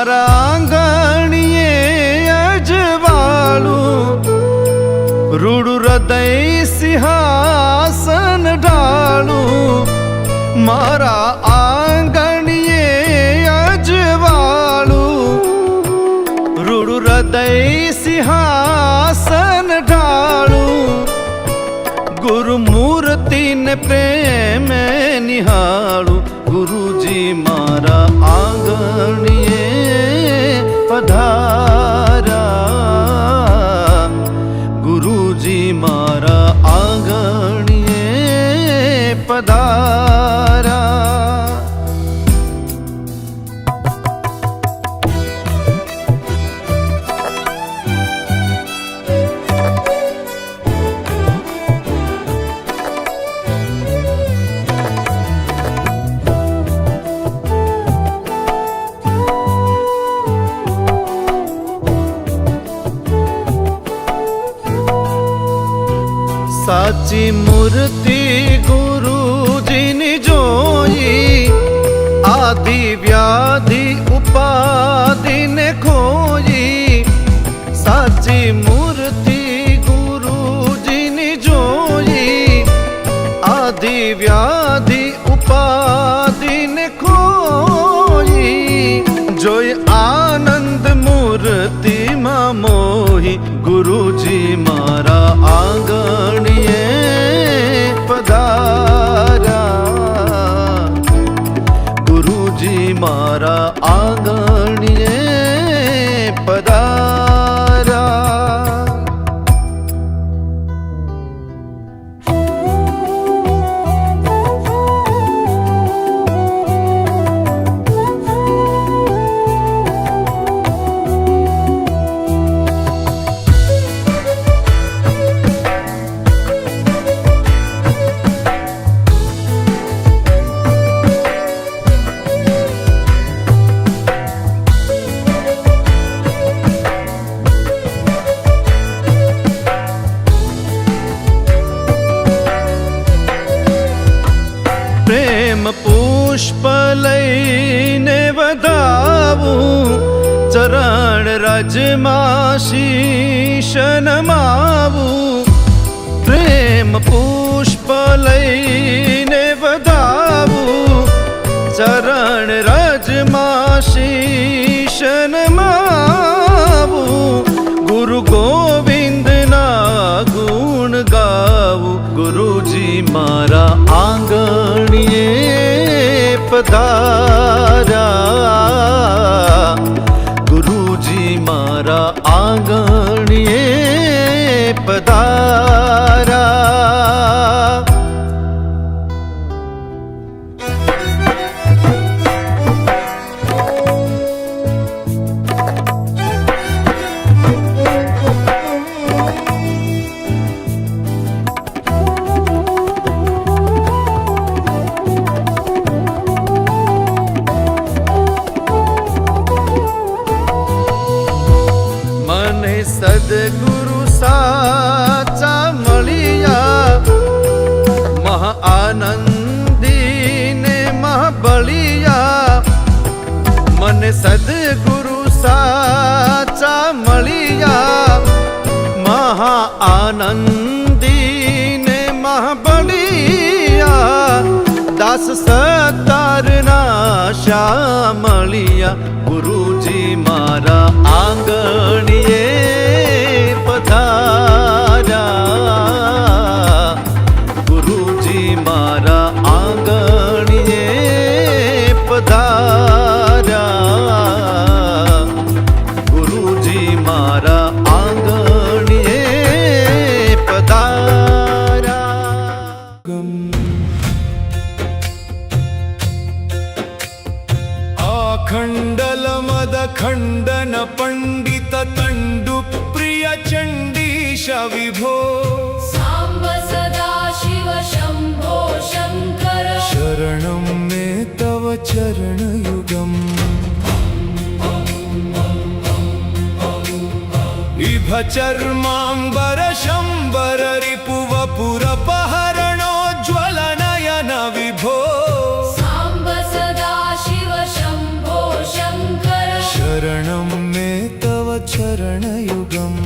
મારા આંગણીએ અજવાળું રૂડું હૃદય સિંહાસન ઢાળું મારા આંગણીએ અજવાળું રૂડું હૃદય સિંહાસન ઢાળું ગુરુ મૂર્તિને પ્રેમે નિહાળું ગુરુજી મારા આંગણીએ પધાર્યા ગુરુજી મારા આંગણીએ પધાર્યા સાચી મૂર્તિ ગુરુજીની જોઈ આદિ વ્યાધિ ઉપાધિને ખોઈ સાચી મૂર્તિ ગુરુજીની જોઈ આદિ વ્યાધિ ઉપાધિને ખોઈ જોઈ આનંદ મૂર્તિમાં મોહી ગુરુજી મારા આંગણીએ પધાર્યા ગુરુજી મારા આંગણીએ પધાર્યા પ્રેમ પુષ્પ લઈને વધાવું ચરણ રાજમાં શીશ નમાવું પ્રેમ પુષ્પ લઈને વધાવું ચરણ રાજમાં શીશ નમાવું ગુરુ ગોવિંદના ગુણ ગાવું ગુરુજી મારા આંગણીએ પધાર્યા ગુરુજી મારા આંગણીએ પધાર્યા સદગુરુ સાચા મળ્યા મહા આનંદીને મહાબળિયા મને સદગુરુ સાચા મળ્યા મહા આનંદીને મહાબળિયા દાસ સતારના શા મળ્યા ગુરુજી મારા આંગણીએ પધાર્યા ગુરુજી મારા આંગણીએ પધાર્યા ગુરુજી મારા આંગણીએ પધાર્યા આખંડલ મદ ખંડન પંડિત તંડુ પ્રિય ચંડીશ વિભો સાંબ સદા શિવ શંભો શંકર શરણમ મે તવ ચરણ યુગમ ઇભ ચર્માંબર શંબર રિપુવ પુરપહરણો જ્વલ નયન વિભો સાંબ સદા શિવ શંભો શંકર शरणयुगम्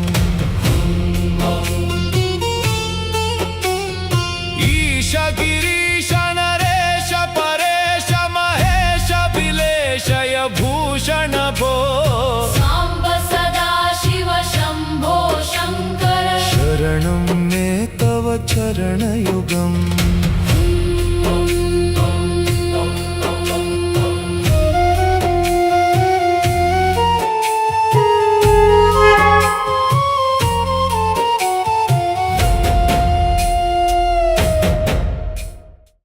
ईश गिरीश नरेश परेश महेश बिलेशय भूषण भो साम्ब सदा शिव शम्भो शङ्कर शरणं मे तव चरणयुगम्